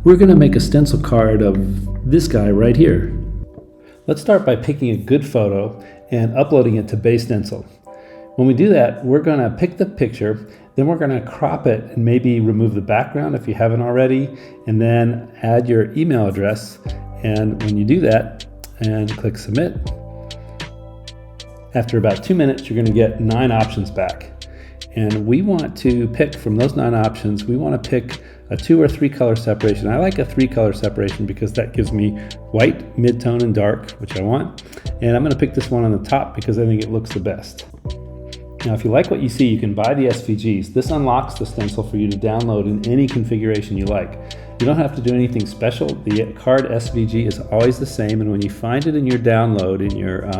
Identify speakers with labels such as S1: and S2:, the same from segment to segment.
S1: We're going to make a stencil card of this guy right here. Let's start by picking a good photo and uploading it to Bay Stencil. When we do that, we're going to pick the picture, then we're going to crop it and maybe remove the background if you haven't already, and then add your email address. And when you do that and click submit, after about 2 minutes, you're going to get 9 options back. And we want to pick from those 9 options, we want to pick a 2 or 3 color separation. I like a 3 color separation because that gives me white, mid-tone, and dark, which I want. And I'm going to pick this one on the top because I think it looks the best. Now, if you like what you see, you can buy the SVGs. This unlocks the stencil for you to download in any configuration you like. You don't have to do anything special. The card SVG is always the same, and when you find it in your download, in your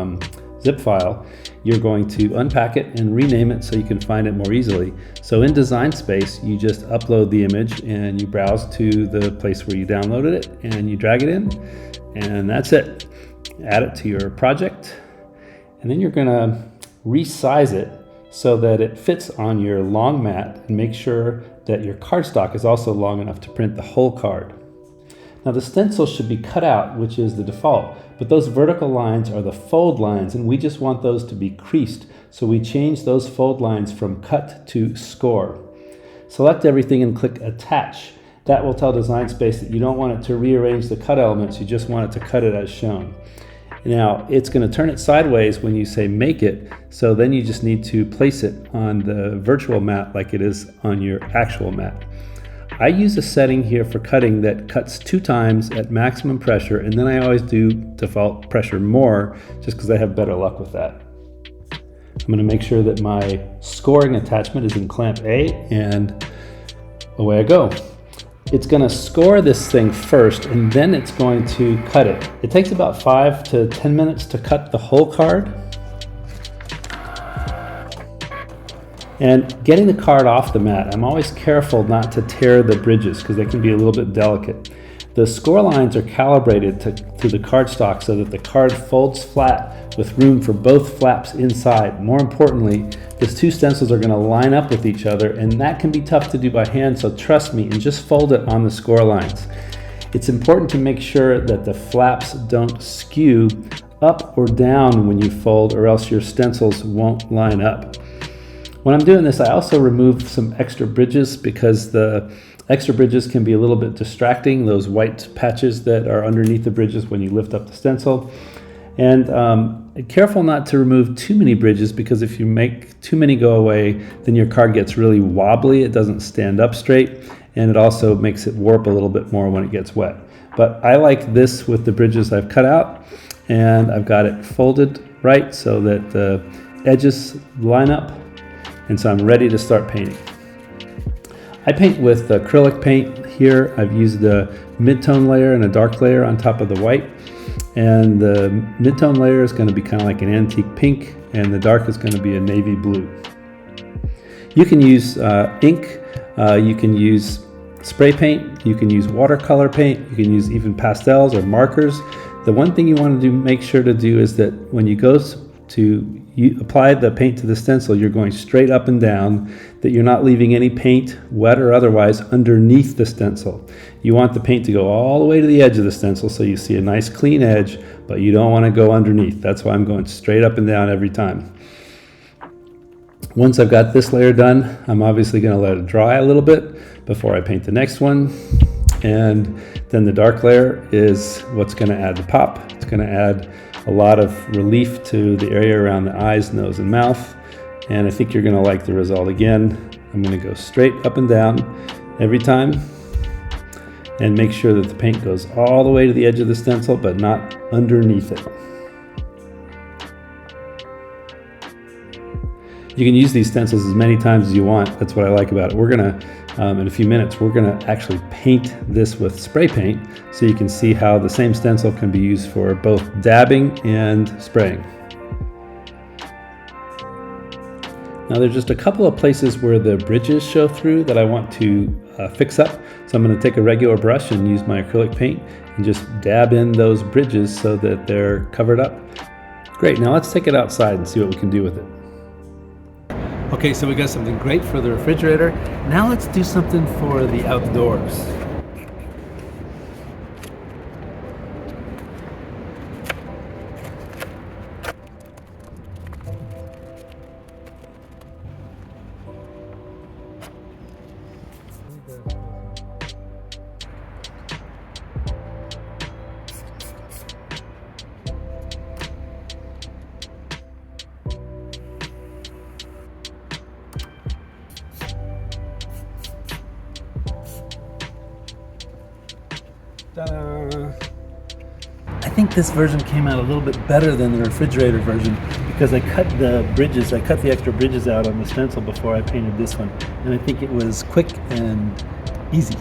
S1: zip file, you're going to unpack it and rename it so you can find it more easily. So in Design Space, you just upload the image and you browse to the place where you downloaded it and you drag it in, and that's it. Add it to your project, and then you're gonna resize it so that it fits on your long mat, and make sure that your cardstock is also long enough to print the whole card. Now the stencil should be cut out, which is the default, but those vertical lines are the fold lines, and we just want those to be creased. So we change those fold lines from cut to score. Select everything and click attach. That will tell Design Space that you don't want it to rearrange the cut elements, you just want it to cut it as shown. Now it's going to turn it sideways when you say make it, so then you just need to place it on the virtual mat like it is on your actual mat. I use a setting here for cutting that cuts 2 times at maximum pressure, and then I always do default pressure more just because I have better luck with that. I'm going to make sure that my scoring attachment is in clamp A, and away I go. It's going to score this thing first, and then it's going to cut it. It takes about 5 to 10 minutes to cut the whole card. And getting the card off the mat, I'm always careful not to tear the bridges because they can be a little bit delicate. The score lines are calibrated to the cardstock so that the card folds flat with room for both flaps inside. More importantly, these 2 stencils are going to line up with each other, and that can be tough to do by hand, so trust me and just fold it on the score lines. It's important to make sure that the flaps don't skew up or down when you fold, or else your stencils won't line up. When I'm doing this, I also remove some extra bridges because the extra bridges can be a little bit distracting, those white patches that are underneath the bridges when you lift up the stencil. And careful not to remove too many bridges, because if you make too many go away, then your card gets really wobbly, it doesn't stand up straight, and it also makes it warp a little bit more when it gets wet. But I like this with the bridges I've cut out, and I've got it folded right so that the edges line up. And so I'm ready to start painting. I paint with acrylic paint here. I've used a mid-tone layer and a dark layer on top of the white. And the mid-tone layer is going to be kind of like an antique pink, and the dark is going to be a navy blue. You can use ink, you can use spray paint, you can use watercolor paint, you can use even pastels or markers. The one thing you want to make sure to do is that when you go to apply the paint to the stencil, you're going straight up and down, that you're not leaving any paint, wet or otherwise, underneath the stencil. You want the paint to go all the way to the edge of the stencil so you see a nice clean edge, but you don't want to go underneath. That's why I'm going straight up and down every time. Once I've got this layer done, I'm obviously going to let it dry a little bit before I paint the next one. And then the dark layer is what's going to add the pop. It's going to add a lot of relief to the area around the eyes, nose, and mouth. And I think you're going to like the result. Again, I'm going to go straight up and down every time and make sure that the paint goes all the way to the edge of the stencil, but not underneath it. You can use these stencils as many times as you want. That's what I like about it. We're going to, in a few minutes, we're going to actually paint this with spray paint so you can see how the same stencil can be used for both dabbing and spraying. Now there's just a couple of places where the bridges show through that I want to fix up. So I'm going to take a regular brush and use my acrylic paint and just dab in those bridges so that they're covered up. Great, now let's take it outside and see what we can do with it. Okay, so we got something great for the refrigerator. Now let's do something for the outdoors. Ta-da! I think this version came out a little bit better than the refrigerator version because I cut the bridges, I cut the extra bridges out on the stencil before I painted this one, and I think it was quick and easy.